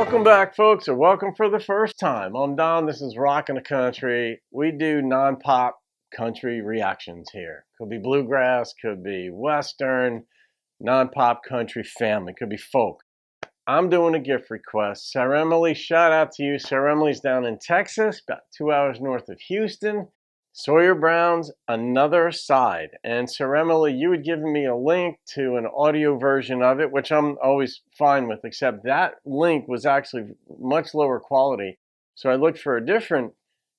Welcome back, folks, or welcome for the first time. I'm Don. This is Rockin' the Country. We do non-pop country reactions here. Could be bluegrass, could be western, non-pop country family, could be folk. I'm doing a gift request. Saremile, shout out to you. Saremile's down in Texas, about 2 hours north of Houston. Sawyer Brown's Another Side. And Saremile, you had given me a link to an audio version of it, which I'm always fine with, except that link was actually much lower quality. So I looked for a different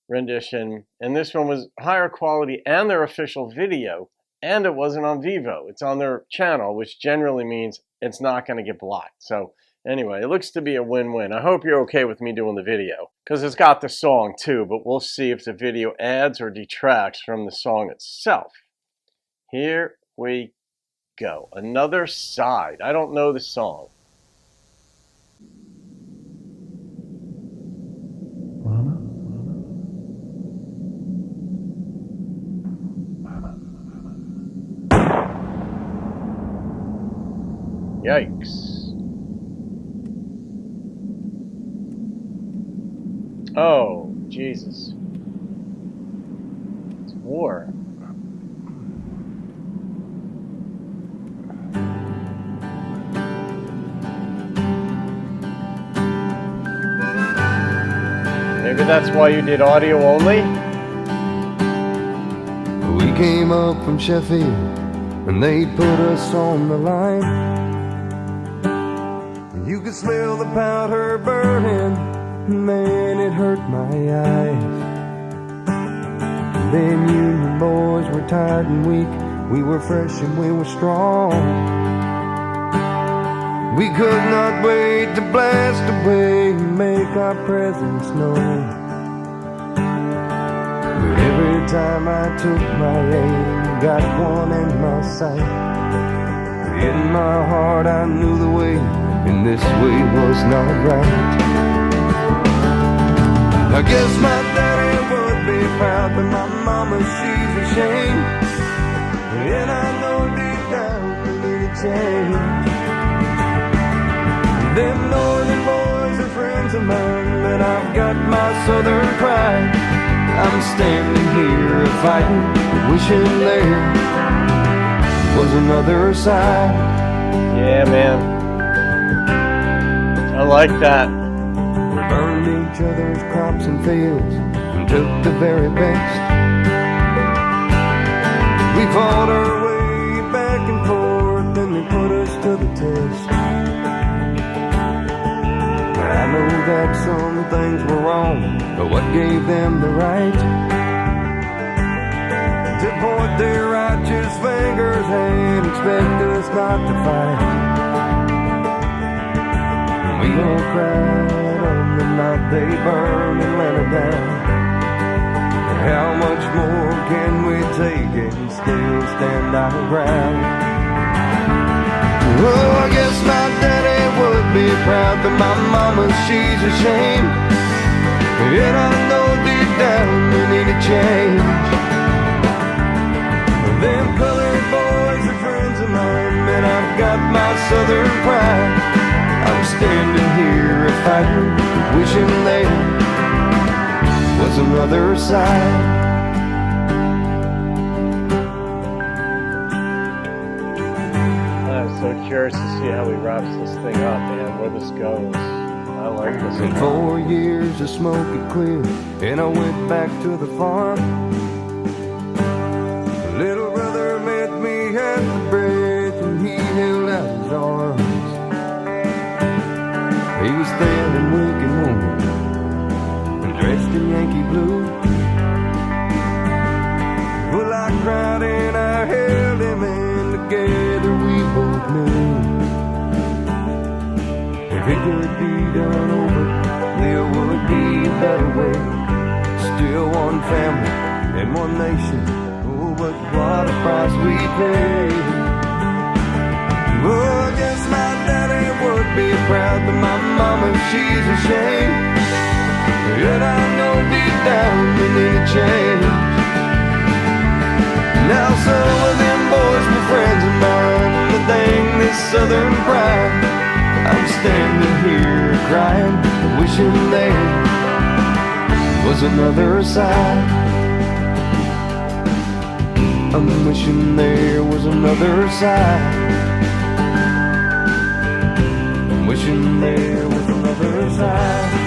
rendition, and this one was higher quality and their official video, and it wasn't on Vivo. It's on their channel, which generally means it's not going to get blocked. So anyway, it looks to be a win-win. I hope you're okay with me doing the video, because it's got the song too, but we'll see if the video adds or detracts from the song itself. Here we go. Another Side. I don't know the song. Yikes. Oh, Jesus. It's war. Maybe that's why you did audio only? We came up from Sheffield and they put us on the line. You could smell the powder burning. Man, it hurt my eyes. Them Union boys were tired and weak. We were fresh and we were strong. We could not wait to blast away and make our presence known. But every time I took my aim, got one in my sight. In my heart I knew the way, and this way was not right. I guess my daddy would be proud, but my mama, she's ashamed. And I know deep down we need a change. Them northern boys are friends of mine, but I've got my southern pride. I'm standing here fighting, wishing there was another side. Yeah, man. I like that. Burned each other's crops and fields and took the very best. We fought our way back and forth and they put us to the test. I know that some things were wrong, but what gave them the right to point their righteous fingers and expect us not to fight? We all cried on the night they burned Atlanta down. How much more can we take and still stand our ground? Oh, I guess my daddy would be proud, but my mama, she's ashamed. And I know deep down we need a change. Them colored boys are friends of mine, and I've got my southern pride. I'm standing here fighting, wishing there was another side. I'm so curious to see how he wraps this thing up, man, where this goes. I like this. In 4 years the smoke had cleared, and I went back to the farm. Little brother met me at the bridge, and he held out his arms. He was thin and weak and wounded, and dressed in Yankee blue. Well, I cried and I held him, and together we both knew if it could be done over, there would be a better way. Still one family and one nation, oh, but what a price we paid. Oh, I guess my daddy would be proud, but my mama, she's ashamed. And I know deep down we need a change. Now some of them boys were friends of mine, but dang this southern pride. I'm standing here crying, wishing there was another side. I'm wishing there was another side. I'm wishing there was another side.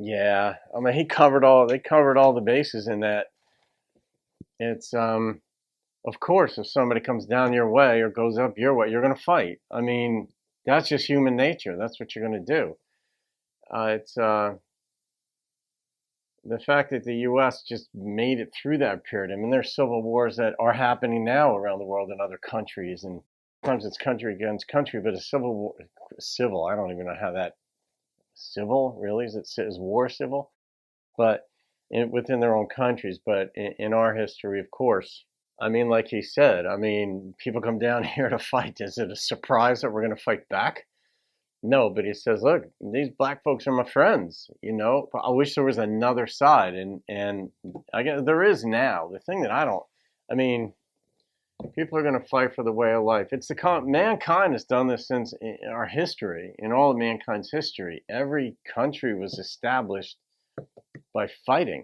Yeah, I mean, they covered all the bases in that. It's of course, if somebody comes down your way or goes up your way, you're going to fight. I mean, that's just human nature. That's what you're going to do. It's the fact that the U.S. just made it through that period. I mean, there's civil wars that are happening now around the world in other countries, and sometimes it's country against country, but a civil, I don't even know how that, civil, really? Is war civil? But within their own countries, but in our history, of course. I mean, like he said, I mean, people come down here to fight. Is it a surprise that we're going to fight back? No, but he says, look, these black folks are my friends. You know, I wish there was another side, and I guess there is now. The thing that I mean, people are going to fight for the way of life. It's mankind has done this since in our history, in all of mankind's history. Every country was established by fighting.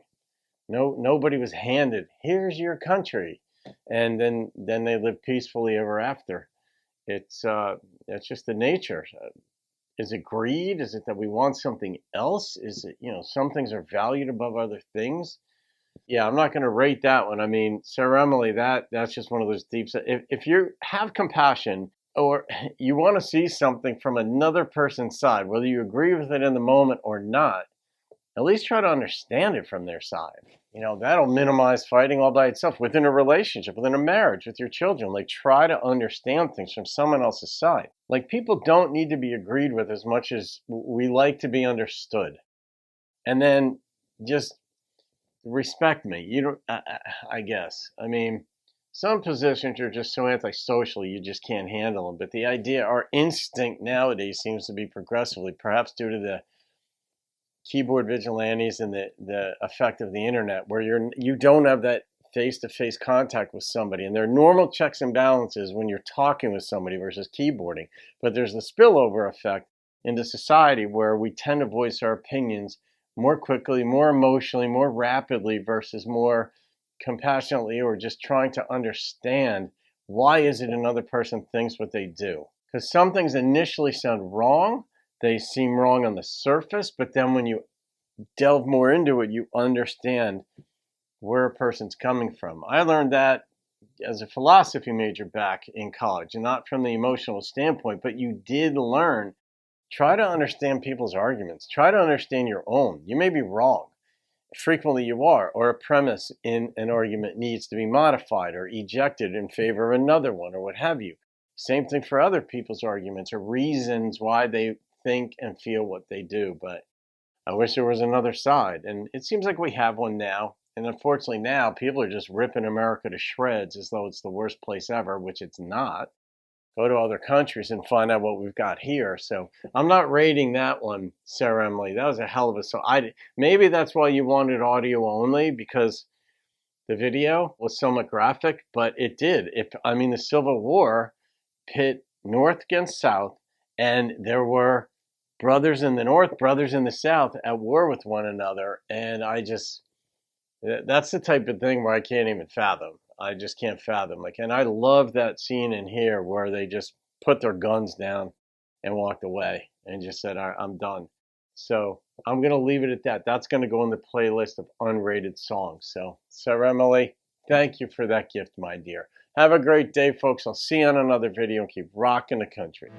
Nobody was handed, here's your country, and then they live peacefully ever after. It's just the nature. Is it greed? Is it that we want something else? Is it, some things are valued above other things? Yeah, I'm not going to rate that one. I mean, Saremile, that's just one of those deep. If you have compassion or you want to see something from another person's side, whether you agree with it in the moment or not, at least try to understand it from their side. That'll minimize fighting all by itself within a relationship, within a marriage, with your children. Like, try to understand things from someone else's side. Like, people don't need to be agreed with as much as we like to be understood. And then just respect me. I guess. I mean, some positions are just so antisocial you just can't handle them. But the idea, our instinct nowadays seems to be progressively, perhaps due to the keyboard vigilantes and the effect of the internet, where you don't have that face-to-face contact with somebody, and there are normal checks and balances when you're talking with somebody versus keyboarding, but there's the spillover effect into society where we tend to voice our opinions more quickly, more emotionally, more rapidly versus more compassionately, or just trying to understand why is it another person thinks what they do. Because some things initially sound wrong, they seem wrong on the surface, but then when you delve more into it, you understand where a person's coming from. I learned that as a philosophy major back in college, and not from the emotional standpoint, but you did learn, try to understand people's arguments. Try to understand your own. You may be wrong. Frequently you are, or a premise in an argument needs to be modified or ejected in favor of another one, or what have you. Same thing for other people's arguments or reasons why they think and feel what they do. But I wish there was another side, and it seems like we have one now. And unfortunately now people are just ripping America to shreds as though it's the worst place ever, which it's not. Go to other countries and find out what we've got here. So I'm not rating that one, Sarah Emily. That was a hell of a song. Maybe that's why you wanted audio only, because the video was somewhat graphic, but it did. The Civil War pit North against South, and there were brothers in the North, brothers in the South at war with one another. And that's the type of thing where I can't even fathom. I just can't fathom. And I love that scene in here where they just put their guns down and walked away and just said, all right, I'm done. So I'm going to leave it at that. That's going to go in the playlist of unrated songs. So, Sarah Emily, thank you for that gift, my dear. Have a great day, folks. I'll see you on another video and keep rocking the country.